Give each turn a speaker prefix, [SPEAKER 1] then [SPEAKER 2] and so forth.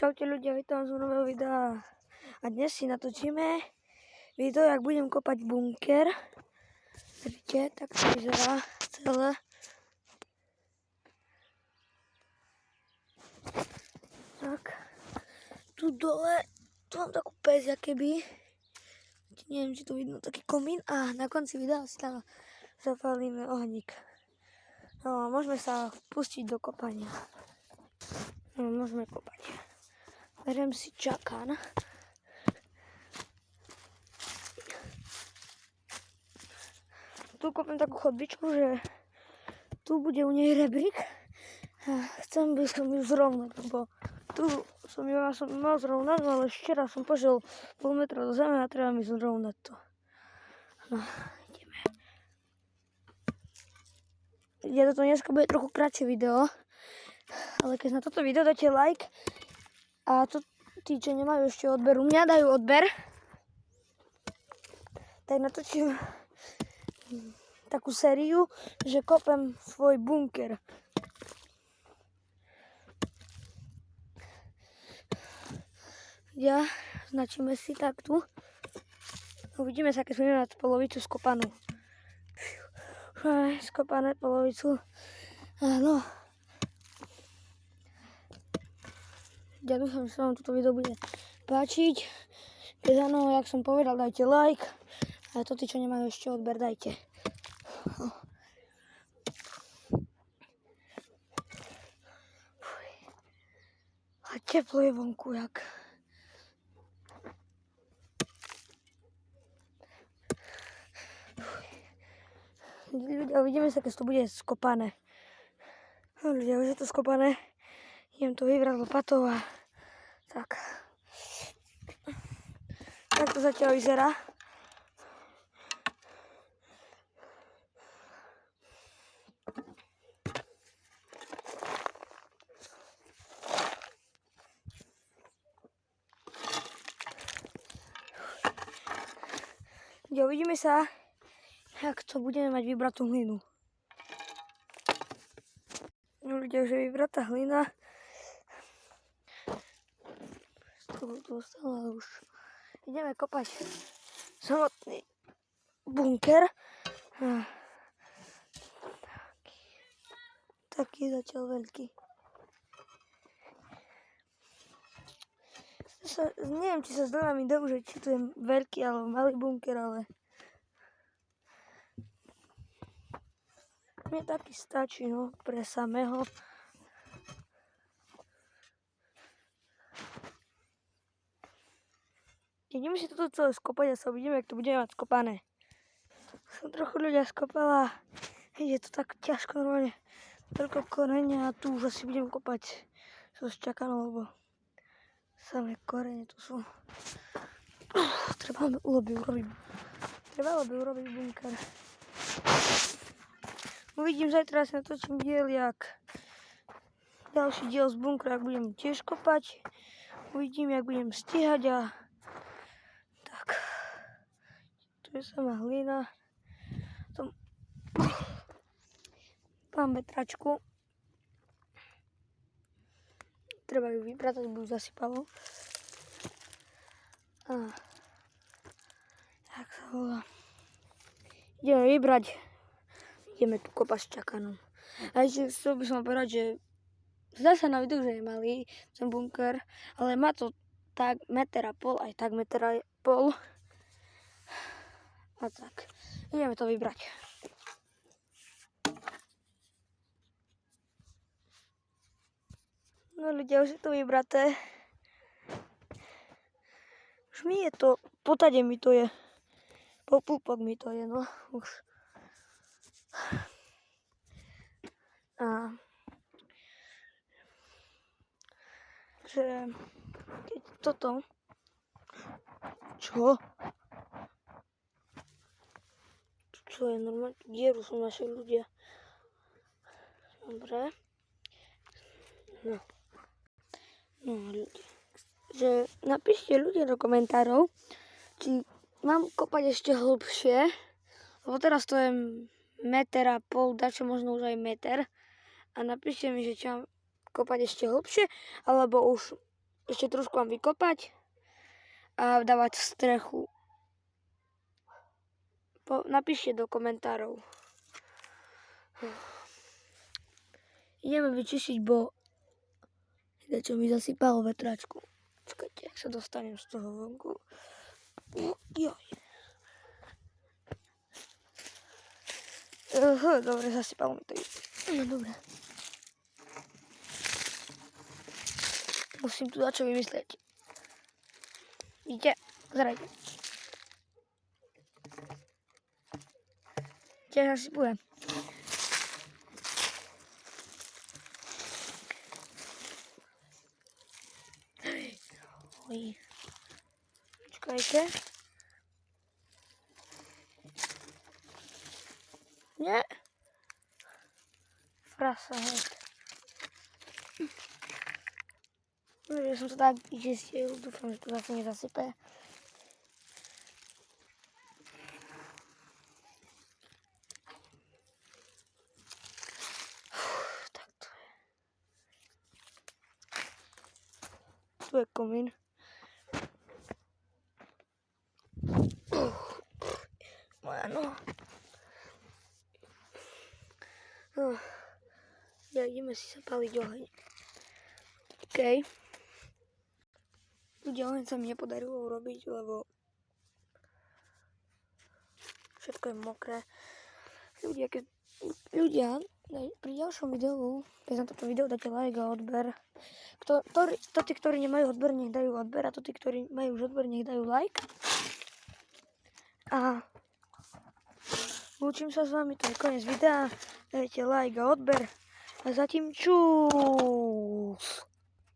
[SPEAKER 1] Čaute ľudia, vítam z nového videa. A dnes si natočíme video, jak budem kopať bunker. Vidíte, tak to vyzerá celé. Tak, tu dole, tu mám takú pec, keby. Neviem, či tu vidno taký komín. A na konci videa si tam zapálime ohník. No, môžeme sa pustiť do kopania. No, môžeme kopať. Beriem si čakán. Tu kopím takú chodbičku, že tu bude u nej rebrík. Chcem by som ju zrovnať, lebo tu som mal zrovnať, ale včera som pošiel pol metra do zeme a treba mi zrovnať to. No, ideme. Toto dneska bude trochu kratšie video, ale keď na toto video dáte like a to tí, čo nemajú ešte odber, u mňa dajú odber, tak natočím takú sériu, že kopem svoj bunker. Ja, značíme si tak tu. Uvidíme sa, keď budeme mať polovicu skopanú. Skopané polovicu. Áno. Ja dúfam, že sa vám toto video bude páčiť. Keď áno, jak som povedal, dajte like. A to tí, čo nemajú ešte odber, dajte. A teplo je vonku, jak. Ľudia, uvidíme sa, keď to bude skopané. No ľudia, už je to skopané. Idem to vybrať lopatou a tak. Tak to zatiaľ vyzerá. Ľudia, uvidíme sa, jak to budeme mať vybratú hlinu. No ľudia, už je vybratá hlina. Z toho tu ostalo, ale už ideme kopať samotný bunker. Taký zatiaľ veľký. Neviem, či sa zdá mi dobu, že či to je veľký alebo malý bunker, ale mne taký stačí, no, pre samého. Ideme si toto celé skopať a sa uvidíme, jak to budeme mať skopané. Som trochu ľudia skopala, je to tak ťažko normálne, toľko korenia a tu už asi budem kopať so šťakanou, lebo samé korene tu sú. Treba urobiť bunker. Uvidím, zajtra si natočím diel, jak ďalší diel z bunkra, jak budem tiež kopať. Uvidím, jak budem stíhať a tak. Tu je sama hlina. Mám vetračku. Treba ju vypratať, by ju zasypalo. Tak sa volá. Ideme vybrať. Ideme tu kopať s čakanom. A ešte chcel by som povedať, že zdá sa na videu, že je malý ten bunker, ale má to tak 1,5 metra, aj tak 1,5 metra. A tak. Ideme to vybrať. No ľudia, už je to vybraté. Už mi je to, potade mi to je. Po púpok mi to je, no už. A že keď toto, čo je normálne, dieru sú naši ľudia. Dobre. No ľudia, že napíšte ľudia do komentárov, či mám kopať ešte hlbšie, lebo teraz to je 1,5 metra, dačo možno už aj meter. A napíšte mi, že či mám kopať ešte hlbšie, alebo už ešte trošku vám vykopať a dávať strechu. Napíšte do komentárov. Ideme vyčistiť, bo čo mi zasypalo vetračku. Počkajte, ak sa dostanem z toho vonku. Joj. Dobre, zasypalo mi to. No dobre. Musím tu dačo vymyslieť. Vidíte? Pozerajte. Tiež zasypujem. Oj. Počkajte. Nie. Frasa, hej. Že som to tak vyčistil, dúfam, že to zase nezasype. Tak to je. Tu je komín. Moja noha. Ja ideme si zapáliť oheň. OK. Ľudia, oheň sa mi nepodarilo urobiť, lebo všetko je mokré. Ľudia, pri ďalšom videu, keď na toto video dáte like a odber, tí, ktorí nemajú odber, nech dajú odber, a tí, ktorí majú už odber, nech dajú like. A lúčim sa s vami, to je koniec videa, dajte like a odber a zatím čus.